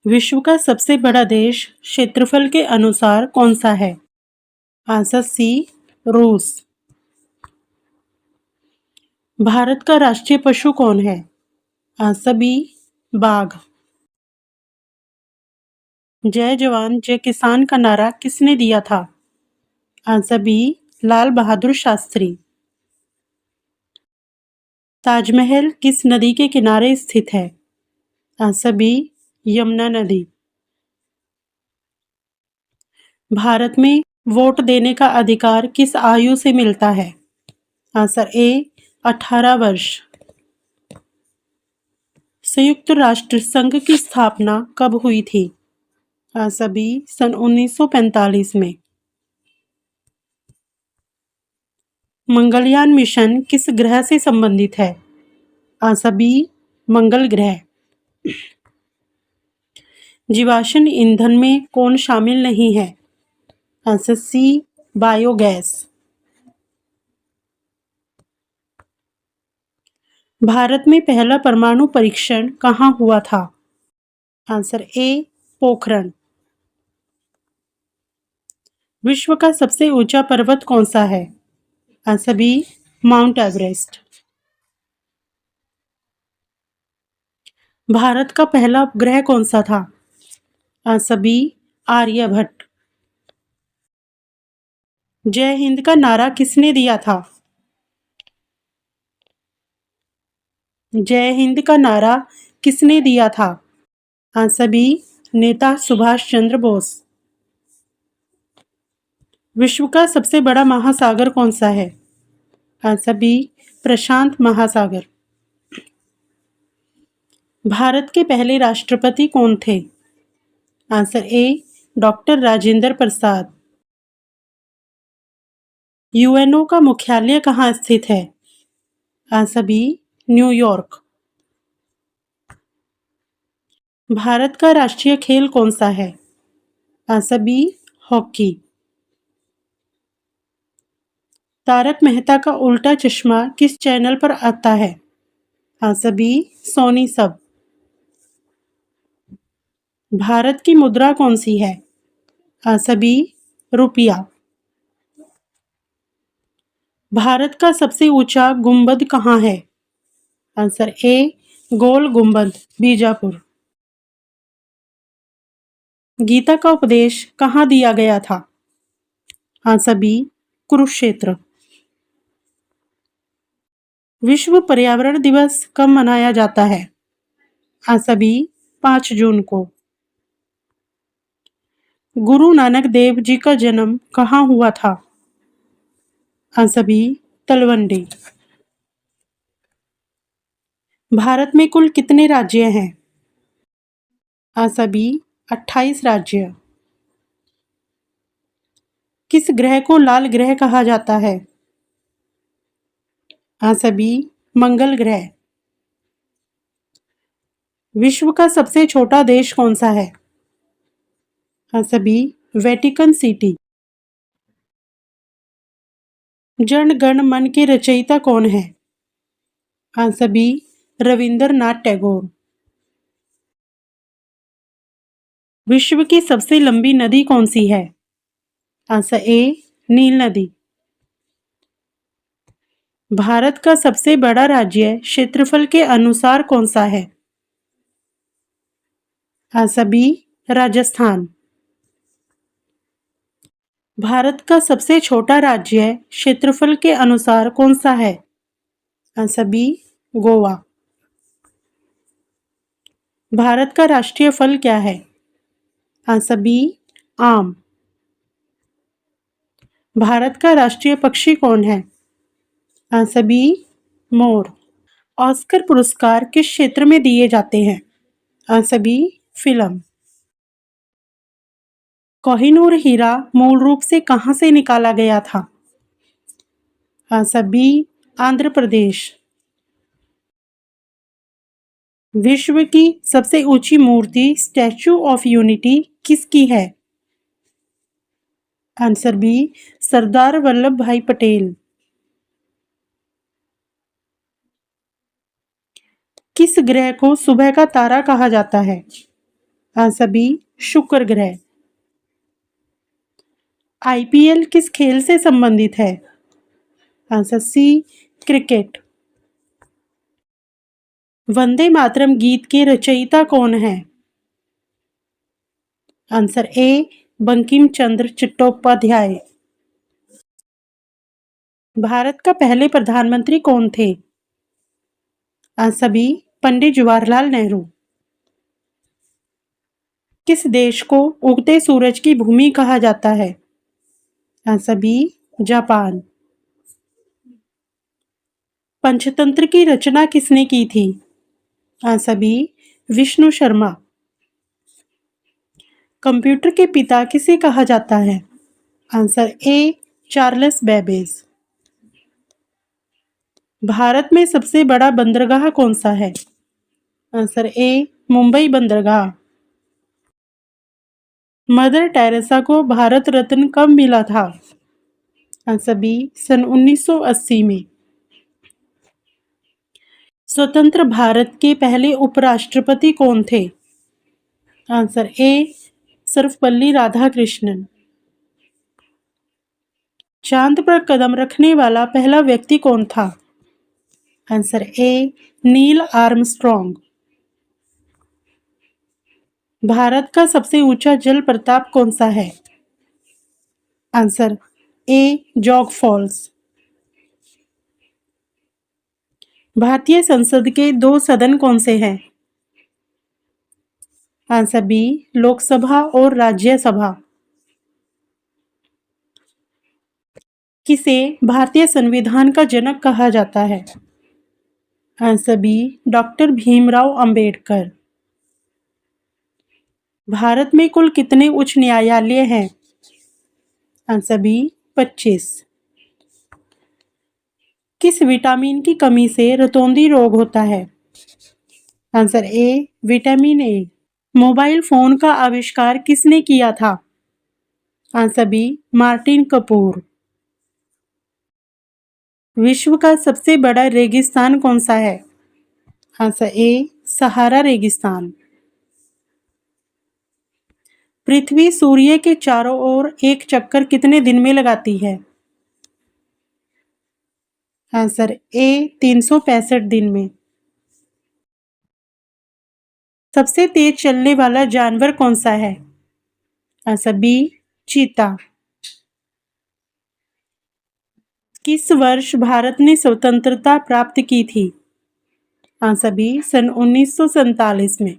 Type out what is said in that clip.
विश्व का सबसे बड़ा देश क्षेत्रफल के अनुसार कौन सा है? आंसर सी, रूस। भारत का राष्ट्रीय पशु कौन है? आंसर बी, बाघ। जय जवान जय किसान का नारा किसने दिया था? Answer B, Lal Bahadur Shastri. ताजमहल किस नदी के किनारे स्थित है? आंसर बी, यमुना नदी। भारत में वोट देने का अधिकार किस आयु से मिलता है? आंसर ए, 18 वर्ष। संयुक्त राष्ट्र संघ की स्थापना कब हुई थी? आंसर बी, सन 1945 में। मंगलयान मिशन किस ग्रह से संबंधित है? आंसर बी, मंगल ग्रह। जीवाश्म ईंधन में कौन शामिल नहीं है? Answer C, biogas. भारत में पहला परमाणु परीक्षण कहाँ हुआ था? Answer A, Pokhran. विश्व का सबसे ऊंचा पर्वत कौन सा है? Answer B, Mount Everest. Bharat का पहला उपग्रह कौन सा था? Answer B, Aryabhatta. जय हिंद का नारा किसने दिया था? जय हिंद का नारा किसने दिया था? आंसर बी, नेता सुभाष चंद्र बोस। विश्व का सबसे बड़ा महासागर कौन सा है? आंसर बी, प्रशांत महासागर। भारत के पहले राष्ट्रपति कौन थे? आंसर ए, डॉक्टर राजेंद्र प्रसाद। यूएनओ का मुख्यालय कहाँ स्थित है? Answer B, New York. भारत का राष्ट्रीय खेल कौन सा है? Answer B, hockey. Tarak Mehta का उल्टा चश्मा किस चैनल पर आता है? आंसर बी, सोनी सब। भारत की मुद्रा कौन सी है? आंसर बी, रुपया। भारत का सबसे ऊंचा गुंबद कहाँ है? आंसर ए, गोल गुंबद, बीजापुर। गीता का उपदेश कहाँ दिया गया था? Answer B, Kurukshetra. विश्व पर्यावरण दिवस कब मनाया जाता है? आंसर बी, 5 जून को। गुरु नानक देव जी का जन्म कहाँ हुआ था? Answer B, Talwandi. भारत में कुल कितने राज्य हैं? आंसर बी, 28 राज्य। किस ग्रह को लाल ग्रह कहा जाता है? आंसर बी, मंगल ग्रह। विश्व का सबसे छोटा देश कौन सा है? Answer B, Vatican City. जन गण मन के रचयिता कौन है? Answer B, Rabindranath Tagore. विश्व की सबसे लंबी नदी कौन सी है? आंसर ए, नील नदी। भारत का सबसे बड़ा राज्य क्षेत्रफल के अनुसार कौन सा है? Answer B, Rajasthan. भारत का सबसे छोटा राज्य क्षेत्रफल के अनुसार कौन सा है? Answer B, Goa. भारत का राष्ट्रीय फल क्या है? आंसर बी, आम। भारत का राष्ट्रीय पक्षी कौन है? आंसर बी, मोर। ऑस्कर पुरस्कार किस क्षेत्र में दिए जाते हैं? Answer B, film. कोहिनूर हीरा मूल रूप से कहाँ से निकाला गया था? Answer B, Andhra Pradesh. विश्व की सबसे ऊंची मूर्ति स्टैच्यू ऑफ यूनिटी किसकी है? आंसर बी, सरदार वल्लभ भाई पटेल। किस ग्रह को सुबह का तारा कहा जाता है? आंसर बी शुक्र ग्रह। आईपीएल किस खेल से संबंधित है? Answer C cricket. Vande Mataram गीत के रचयिता कौन है? आंसर ए बंकिम चंद्र चट्टोपाध्याय। भारत का पहले प्रधानमंत्री कौन थे? Answer B Pandit Jawaharlal Nehru. किस देश को उगते सूरज की भूमि कहा जाता है? Answer B Japan. पंचतंत्र की रचना किसने की थी? Answer B Vishnu Sharma. Computer के पिता किसे कहा जाता है? Answer A Charles Babbage. Bharat में सबसे बड़ा बंदरगाह कौन सा है? आंसर ए मुंबई बंदरगाह। मदर टेरेसा को भारत रत्न कब मिला था? आंसर बी सन 1980 में। स्वतंत्र भारत के पहले उपराष्ट्रपति कौन थे? Answer A Sarvepalli Radhakrishnan. चांद पर कदम रखने वाला पहला व्यक्ति कौन था? Answer A Neil Armstrong. Bharat का सबसे ऊंचा जल प्रपात कौन सा है? Answer A Jog falls. भारतीय संसद के दो सदन कौन से हैं? आंसर बी लोकसभा और राज्यसभा। किसे भारतीय संविधान का जनक कहा जाता है? Answer B doctor Bhimrao Ambedkar. Bharat में कुल कितने उच्च न्यायालय हैं? Answer B 25। किस विटामिन की कमी से रतौंधी रोग होता है? Answer A vitamin A. Mobile phone का आविष्कार किसने किया था? Answer B Martin Cooper. विश्व का सबसे बड़ा रेगिस्तान कौन सा है? आंसर ए सहारा रेगिस्तान। पृथ्वी सूर्य के चारों ओर एक चक्कर कितने दिन में लगाती है? आंसर ए 365 दिन में। सबसे तेज चलने वाला जानवर कौन सा है? आंसर बी चीता। किस वर्ष भारत ने स्वतंत्रता प्राप्त की थी? आंसर बी सन 1947 में।